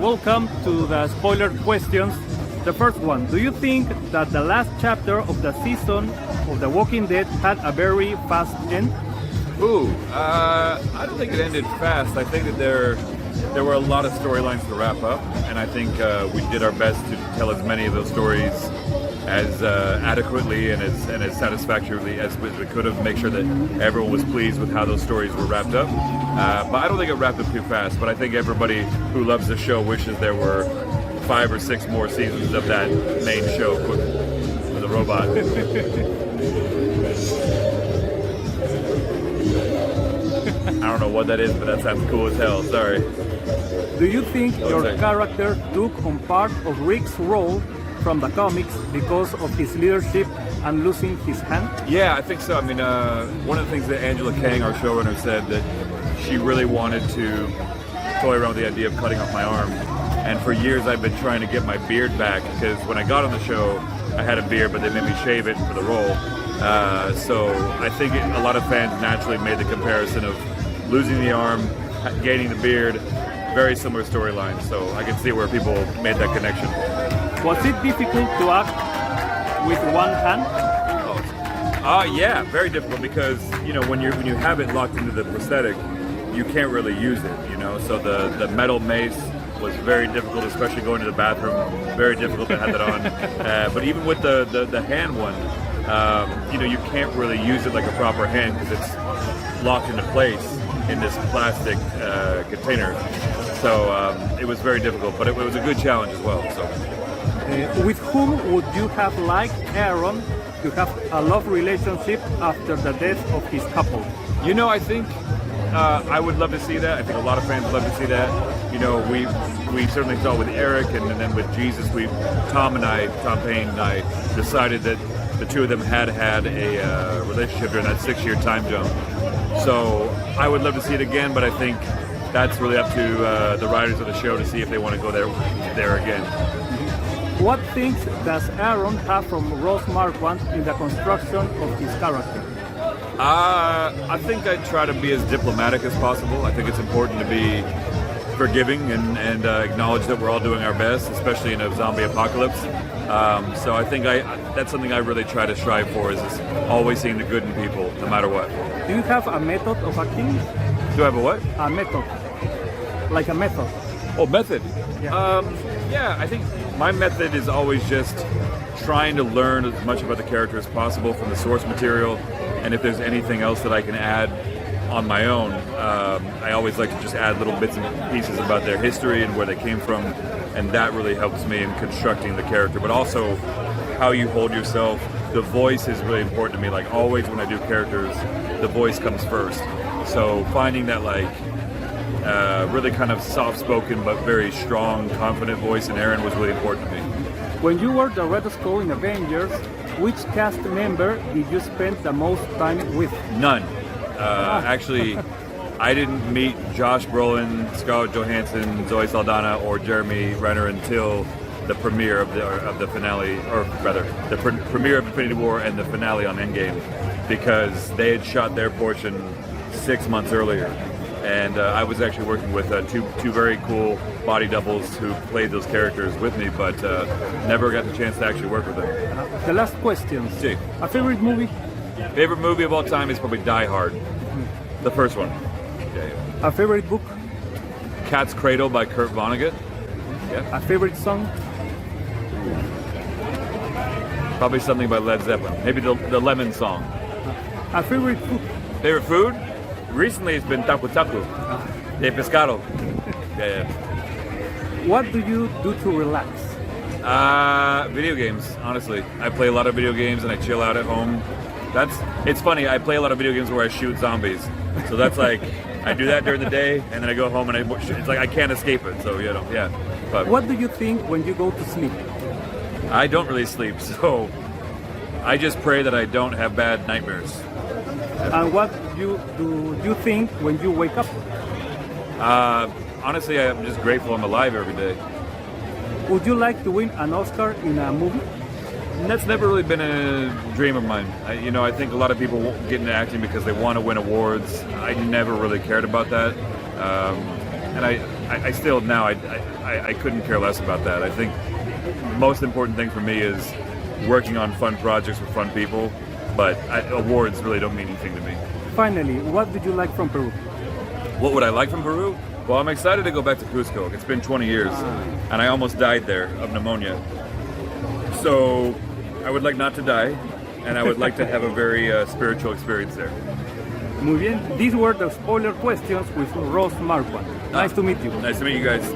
welcome to the spoiler questions. The first one, do you think that the last chapter of the season of The Walking Dead had a very fast end? I don't think it ended fast. I think that there were a lot of storylines to wrap up, and I think we did our best to tell as many of those stories as adequately and as satisfactorily as we could have, make sure that everyone was pleased with how those stories were wrapped up. But I don't think it wrapped up too fast, but I think everybody who loves the show wishes there were 5 or 6 more seasons of that main show with the robot. I don't know what that is, but that sounds cool as hell, sorry. Do you think your character took on part of Rick's role from the comics because of his leadership and losing his hand? Yeah, I think so. I mean, one of the things that Angela Kang, our showrunner, said that she really wanted to toy around with the idea of cutting off my arm. And for years I've been trying to get my beard back, because when I got on the show, I had a beard, but they made me shave it for the role. So I think a lot of fans naturally made the comparison of losing the arm, gaining the beard, very similar storylines. So I can see where people made that connection. Was it difficult to act with one hand? Yeah, very difficult, because when you have it locked into the prosthetic, you can't really use it. So the metal mace was very difficult, especially going to the bathroom. Very difficult to have that on. But even with the hand one, you can't really use it like a proper hand, because it's locked into place in this plastic container. So it was very difficult, but it was a good challenge as well. So. With whom would you have liked Aaron to have a love relationship after the death of his couple? I think I would love to see that. I think a lot of fans would love to see that. We certainly saw with Eric, and then with Jesus, Tom Payne and I decided that the two of them had a relationship during that 6-year time jump. So I would love to see it again, but I think that's really up to the writers of the show to see if they want to go there again. What things does Aaron have from Ross Marquand in the construction of his character? I think I try to be as diplomatic as possible. I think it's important to be forgiving and acknowledge that we're all doing our best, especially in a zombie apocalypse. So I think that's something I really try to strive for, is always seeing the good in people, no matter what. Do you have a method of acting? Do I have a what? A method. Like a method. Oh, method? Yeah. Yeah, I think my method is always just trying to learn as much about the character as possible from the source material, and if there's anything else that I can add on my own, I always like to just add little bits and pieces about their history and where they came from, and that really helps me in constructing the character. But also how you hold yourself. The voice is really important to me. Like, always when I do characters, the voice comes first. So finding that really kind of soft-spoken but very strong, confident voice in Aaron was really important to me. When you were the Red Skull in Avengers, which cast member did you spend the most time with? None. Actually, I didn't meet Josh Brolin, Scarlett Johansson, Zoe Saldana, or Jeremy Renner until the premiere of the finale, or rather, the premiere of Infinity War and the finale on Endgame, because they had shot their portion 6 months earlier. And I was actually working with two very cool body doubles who played those characters with me, but never got the chance to actually work with them. The last question. Sí. A favorite movie? Favorite movie of all time is probably Die Hard. The first one. A favorite book? Cat's Cradle by Kurt Vonnegut. Yeah. A favorite song? Probably something by Led Zeppelin. Maybe the Lemon Song. A favorite food? Favorite food? Recently it's been taco de pescado. Yeah. What do you do to relax? Video games, honestly. I play a lot of video games and I chill out at home. It's funny, I play a lot of video games where I shoot zombies. So that's like, I do that during the day and then I go home and it's like I can't escape it. So, yeah. But what do you think when you go to sleep? I don't really sleep, so I just pray that I don't have bad nightmares. And what do you think when you wake up? Honestly, I'm just grateful I'm alive every day. Would you like to win an Oscar in a movie? That's never really been a dream of mine. I think a lot of people get into acting because they want to win awards. I never really cared about that. And I still now, I couldn't care less about that. I think the most important thing for me is working on fun projects with fun people, but awards really don't mean anything to me. Finally, what did you like from Peru? What would I like from Peru? Well, I'm excited to go back to Cusco. It's been 20 years, and I almost died there of pneumonia. So I would like not to die, and I would like to have a very spiritual experience there. Muy bien. These were the spoiler questions with Ross Marquand. Nice to meet you. Nice to meet you guys.